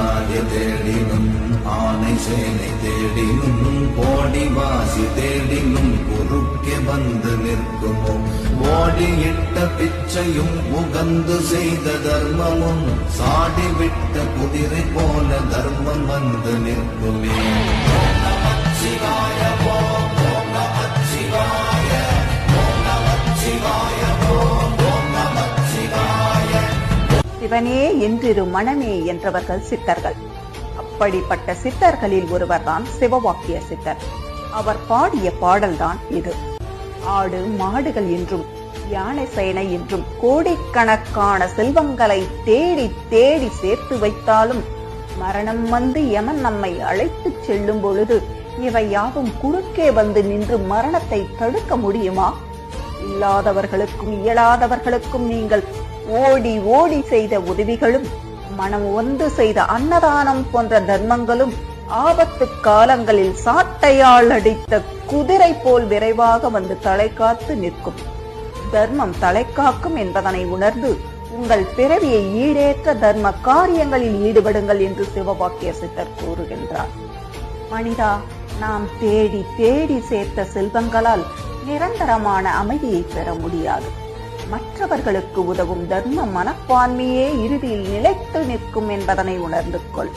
ஆகாய தேடினும் ஆனை சேனை தேடினும் கோடிவாசி தேடினும் குறுக்கே வந்து நிற்குமோ ஓடியிட்ட பிச்சையும் உகந்து செய்த தர்மமும் சாடிவிட்ட குதிரை போல தர்மம் வந்து நிற்குமே. சிவனே என்றிரு மனமே என்றவர்கள் சித்தர்கள். அப்படிப்பட்ட சித்தர்களில் ஒருவர்தான் சிவவாக்கிய சித்தர். அவர் பாடிய பாடல்தான் இது. ஆடு மாடுகள் என்றும் யானை சேனை என்றும் கோடிக்கணக்கான செல்வங்களை தேடி தேடி சேர்த்து வைத்தாலும் மரணம் வந்து யமன் நம்மை அழைத்துச் செல்லும் பொழுது இவை யாவும் குறுக்கே வந்து நின்று மரணத்தை தடுக்க முடியுமா? இல்லாதவர்களுக்கும் இயலாதவர்களுக்கும் நீங்கள் ஓடி ஓடி செய்த உதவிகளும் மனம் ஒன்று செய்த அன்னதானம் போன்ற தர்மங்களும் ஆபத்து காலங்களில் சாட்டையால் அடித்த குதிரை போல் விரைவாக வந்து தலை காத்து நிற்கும். தர்மம் தலை காக்கும் என்பதனை உணர்ந்து உங்கள் பிறவியை ஈடேற்ற தர்ம காரியங்களில் ஈடுபடுங்கள் என்று சிவவாக்கிய சித்தர் கூறுகின்றார். மனிதா, நாம் தேடி தேடி சேர்த்த செல்வங்களால் நிரந்தரமான அமைதியை பெற முடியாது. மற்றவர்களுக்கு உதவும் தர்ம மனப்பான்மையே இறுதியில் நிலைத்து நிற்கும் என்பதனை உணர்ந்து கொள்.